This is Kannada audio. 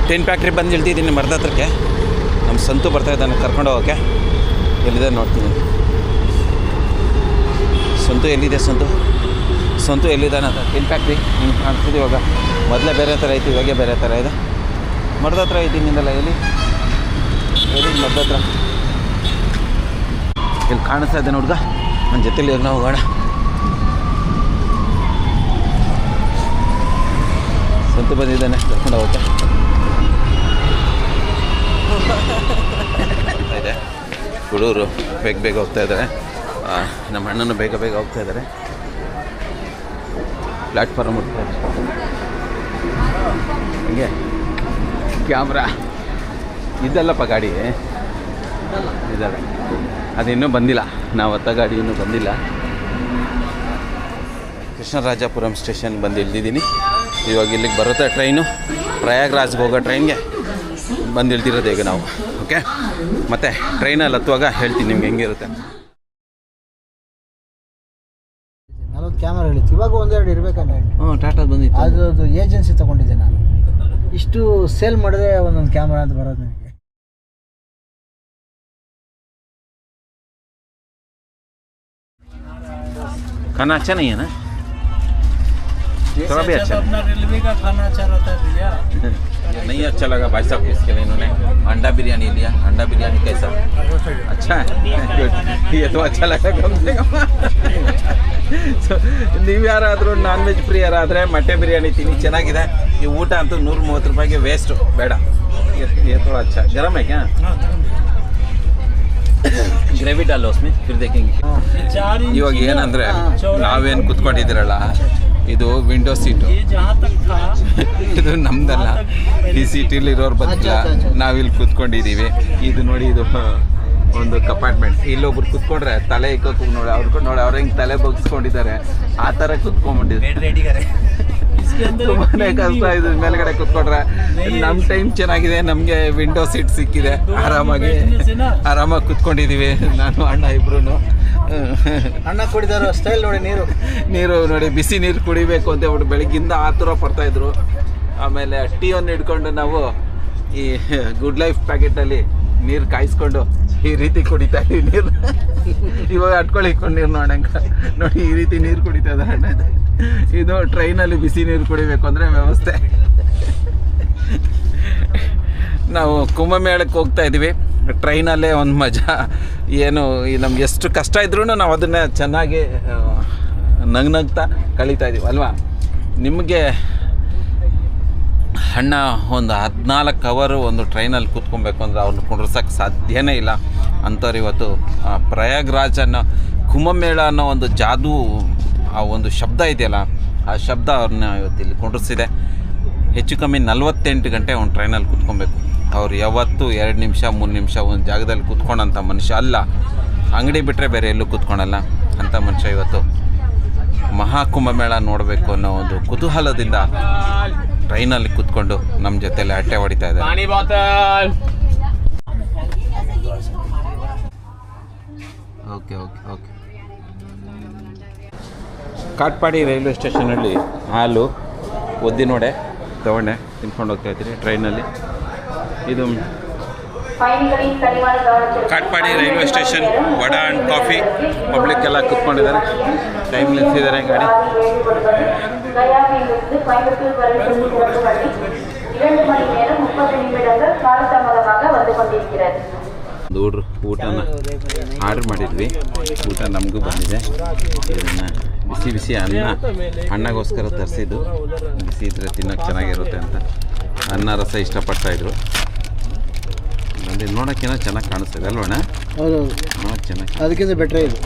ಟೆನ್ ಫ್ಯಾಕ್ಟ್ರಿ ಬಂದು ಇಳ್ತಿದ್ದೀನಿ ಮರದ ಹತ್ರಕ್ಕೆ. ನಮ್ಮ ಸಂತು ಬರ್ತಾ ಇದ್ದಾನೆ ಕರ್ಕೊಂಡು ಹೋಗೋಕ್ಕೆ. ಎಲ್ಲಿದೆ ನೋಡ್ತೀನಿ. ಸಂತು ಎಲ್ಲಿದೆ? ಸಂತು ಎಲ್ಲಿದ್ದಾನೆ ಅಂತ. ಟೆನ್ ಫ್ಯಾಕ್ಟ್ರಿ ಕಾಣಿಸ್ತಿದೆ ಇವಾಗ. ಮೊದಲೇ ಬೇರೆ ಥರ ಐತಿ, ಇವಾಗೆ ಬೇರೆ ಥರ ಇದೆ. ಮರದ ಹತ್ರ ಇದ್ದೀನಿ ನಿಂದಲ್ಲ. ಎಲ್ಲಿ ಮರದ ಹತ್ರ ಇಲ್ಲಿ ಕಾಣಿಸ್ತಾ ಇದ್ದಾನೆ ಹುಡುಗ. ನನ್ನ ಜೊತೆಲಿ ನಾವು ಹೋಗೋಣ. ಸಂತು ಬಂದಿದ್ದಾನೆ ಕರ್ಕೊಂಡು ಹೋಗೋಕ್ಕೆ. ಇದೆ ಹುಡುಗರು ಬೇಗ ಹೋಗ್ತಾ ಇದ್ದಾರೆ. ನಮ್ಮ ಅಣ್ಣನೂ ಬೇಗ ಹೋಗ್ತಾ ಇದ್ದಾರೆ. ಪ್ಲ್ಯಾಟ್ಫಾರ್ಮ್ ಹುಡ್ತಾ ಇದ್ದಾರೆ. ಹಂಗೆ ಕ್ಯಾಮ್ರಾ ಇದಲ್ಲಪ್ಪ ಗಾಡಿ ಇದಲ್ಲ, ಅದಿನ್ನೂ ಬಂದಿಲ್ಲ. ನಾವು ಹತ್ತ ಗಾಡಿ ಇನ್ನೂ ಬಂದಿಲ್ಲ. ಕೃಷ್ಣರಾಜಪುರಂ ಸ್ಟೇಷನ್ ಬಂದು ಇಳಿದಿದ್ದೀನಿ. ಇವಾಗ ಇಲ್ಲಿಗೆ ಬರುತ್ತೆ ಟ್ರೈನು. ಪ್ರಯಾಗ್ರಾಜ್ಗೆ ಹೋಗೋ ಟ್ರೈನ್ಗೆ ಬಂದು ಇಳ್ದಿರೋದು ಈಗ ನಾವು. ಓಕೆ, ಮತ್ತು ಟ್ರೈನಲ್ಲಿ ಹತ್ತುವಾಗ ಹೇಳ್ತೀನಿ ನಿಮ್ಗೆ ಹೆಂಗಿರುತ್ತೆ. 40 ಕ್ಯಾಮರಾಗಳಿತ್ತು. ಇವಾಗ ಒಂದೆರಡು ಇರಬೇಕಂದ್ರೆ. ಟಾಟಾ ಬಂದಿತ್ತು. ಅದು ಏಜೆನ್ಸಿ ತೊಗೊಂಡಿದ್ದೆ ನಾನು. ಇಷ್ಟು ಸೇಲ್ ಮಾಡಿದ್ರೆ ಒಂದೊಂದು ಕ್ಯಾಮ್ರಾ ಅಂತ ಬರೋದು ನನಗೆ. खाना अच्छा नहीं है ना? थोड़ा भी अच्छा अपना रेलवे का खाना अच्छा रहता है भैया। नहीं अच्छा लगा भाई साहब इसके लिए इन्होंने अंडा बिरयानी लिया. अंडा बिरयानी कैसा? अच्छा है. ये तो अच्छा लगा कम से कम. ನೀವು ಯಾರಾದರೂ ನಾನ್ ವೆಜ್ ಪ್ರಿಯರಾದರೆ ಮೊಟ್ಟೆ ಬಿರಿಯಾನಿ ತಿನ್ನಿ, ಚೆನ್ನಾಗಿದೆ. ಈ ಊಟ ಅಂತೂ 130 ರೂಪಾಯಿಗೆ ವೇಸ್ಟು, ಬೇಡ. ये थोड़ा अच्छा गरम है क्या? ಗ್ರೇವಿ ಡಾಲೋ उसमें फिर देखेंगे. ಇವಾಗ ಏನಂದರೆ ನಾವೇನು ಕುತ್ಕೊಂಡಿದ್ದೀರಲ್ಲ, ಇದು ವಿಂಡೋ ಸೀಟು. ಇದು ನಮ್ದಲ್ಲ. ಈ ಸೀಟಲ್ಲಿ ಇರೋರು ಬದುಕಿಲ್ಲ, ನಾವಿಲ್ಲಿ ಕುತ್ಕೊಂಡಿದ್ದೀವಿ. ಇದು ನೋಡಿ, ಇದು ಒಂದು ಕಂಪಾರ್ಟ್ಮೆಂಟ್. ಇಲ್ಲೊಬ್ರು ಕುತ್ಕೊಂಡ್ರೆ ತಲೆ ಇಕ್ಕೋಕೆ ನೋಡಿ ಅವ್ರು ಹೆಂಗೆ ತಲೆ ಬಗ್ಸ್ಕೊಂಡಿದ್ದಾರೆ ಆ ಥರ ಕುತ್ಕೊಂಡ್ಬಿಟ್ಟಿದ್ದಾರೆ. ತುಂಬಾ ಕಷ್ಟ ಇದು. ಮೇಲ್ಗಡೆ ಕುತ್ಕೊಂಡ್ರೆ ನಮ್ಮ ಟೈಮ್ ಚೆನ್ನಾಗಿದೆ, ನಮಗೆ ವಿಂಡೋ ಸೀಟ್ ಸಿಕ್ಕಿದೆ. ಆರಾಮಾಗಿ ಕುತ್ಕೊಂಡಿದ್ದೀವಿ. ನಾನು ಅಣ್ಣ ಇಬ್ರು. ಅಣ್ಣ ಕುಡಿದಾರೋ ಸ್ಟೈಲ್ ನೋಡಿ. ನೀರು ನೋಡಿ, ಬಿಸಿ ನೀರು ಕುಡಿಬೇಕು ಅಂತ ಹೇಳ್ಬಿಟ್ಟು ಬೆಳಗ್ಗಿಂದ ಆತುರ ಪಡ್ತಾಯಿದ್ರು. ಆಮೇಲೆ ಟೀ ಒಂದು ಹಿಡ್ಕೊಂಡು ನಾವು ಈ ಗುಡ್ ಲೈಫ್ ಪ್ಯಾಕೆಟಲ್ಲಿ ನೀರು ಕಾಯಿಸ್ಕೊಂಡು ಈ ರೀತಿ ಕುಡಿತಾ ಇದ್ದೀವಿ ನೀರು. ಇವಾಗ ಅಟ್ಕೊಂಡು ನೀರು ನೋಡಿ ಈ ರೀತಿ ನೀರು ಕುಡಿತಾ ಇದ್ದಾರೆ ಅಣ್ಣ. ಇದು ಟ್ರೈನಲ್ಲಿ ಬಿಸಿ ನೀರು ಕುಡಿಬೇಕು ಅಂದರೆ ವ್ಯವಸ್ಥೆ. ನಾವು ಕುಂಭಮೇಳಕ್ಕೆ ಹೋಗ್ತಾ ಇದ್ದೀವಿ. ಟ್ರೈನಲ್ಲೇ ಒಂದು ಮಜಾ. ಏನು ನಮ್ಗೆ ಎಷ್ಟು ಕಷ್ಟ ಇದ್ರೂ ನಾವು ಅದನ್ನು ಚೆನ್ನಾಗಿ ನಗ್ನಗ್ತಾ ಕಳೀತಾ ಇದ್ದೀವಿ ಅಲ್ವಾ. ನಿಮಗೆ ಅಣ್ಣ ಒಂದು 14 ಅವರು ಒಂದು ಟ್ರೈನಲ್ಲಿ ಕೂತ್ಕೊಬೇಕು ಅಂದರೆ ಅವ್ರನ್ನ ಕುಂಡ್ರಸೋಕ್ಕೆ ಸಾಧ್ಯನೇ ಇಲ್ಲ. ಅಂಥವ್ರು ಇವತ್ತು ಪ್ರಯಾಗ್ರಾಜ್ ಅನ್ನೋ ಕುಂಭಮೇಳ ಅನ್ನೋ ಒಂದು ಜಾದೂ, ಆ ಒಂದು ಶಬ್ದ ಇದೆಯಲ್ಲ, ಆ ಶಬ್ದ ಅವ್ರನ್ನ ಇವತ್ತು ಇಲ್ಲಿ ಕುಂಡ್ರಿಸಿದೆ. ಹೆಚ್ಚು ಕಮ್ಮಿ 48 ಗಂಟೆ ಒಂದು ಟ್ರೈನಲ್ಲಿ ಕೂತ್ಕೊಬೇಕು. ಅವ್ರು ಯಾವತ್ತೂ 2 ನಿಮಿಷ 3 ನಿಮಿಷ ಒಂದು ಜಾಗದಲ್ಲಿ ಕೂತ್ಕೊಳ್ಳೋಂಥ ಮನುಷ್ಯ ಅಲ್ಲ. ಅಂಗಡಿ ಬಿಟ್ಟರೆ ಬೇರೆ ಎಲ್ಲೂ ಕೂತ್ಕೊಳ್ಳಲ್ಲ ಅಂಥ ಮನುಷ್ಯ ಇವತ್ತು ಮಹಾಕುಂಭಮೇಳ ನೋಡಬೇಕು ಅನ್ನೋ ಒಂದು ಕುತೂಹಲದಿಂದ ಟ್ರೈನಲ್ಲಿ ಕೂತ್ಕೊಂಡು ನಮ್ಮ ಜೊತೆಲಿ ಅಟ್ಟೆ ಹೊಡಿತಾ ಇದ್ದಾರೆ. ಓಕೆ. ಕಾಟ್ಪಾಡಿ ರೈಲ್ವೆ ಸ್ಟೇಷನಲ್ಲಿ ಹಾಲು ಒದ್ದಿನೋಡೆ ತೊಗೊಂಡೆ ತಿನ್ಕೊಂಡು ಹೋಗ್ತಾ ಇದ್ದೀನಿ ಟ್ರೈನಲ್ಲಿ. ಇದು Katpadi railway station. Vada and coffee. Public ಎಲ್ಲ ಕೂತ್ಕೊಂಡಿದ್ದಾರೆ. ಟೈಮ್ ನಿಲ್ಸಿದ್ದಾರೆ ಗಾಡಿ. ಒಂದು ಊಟನ ಆರ್ಡ್ರ್ ಮಾಡಿದ್ವಿ. ಊಟ ನಮಗೂ ಬಂದಿದೆ. ಇದನ್ನು ಬಿಸಿ ಅಣ್ಣಗೋಸ್ಕರ ತರಿಸಿದ್ದು. ಬಿಸಿ ಇದ್ದರೆ ತಿನ್ನೋಕ್ಕೆ ಚೆನ್ನಾಗಿರುತ್ತೆ ಅಂತ ಅನ್ನ ರಸ ಇಷ್ಟಪಡ್ತಾಯಿದ್ರು. ನೋಡೋಕ್ಕೇನೋ ಚೆನ್ನಾಗಿ ಕಾಣಿಸ್ತಿದೆ ಅಲ್ವಣ್ಣ? ಹೌದು, ನೋಡೋಕ್ಕೆ ಚೆನ್ನಾಗಿ. ಅದಕ್ಕಿಂತ ಬೆಟ್ರ್ ಇದು.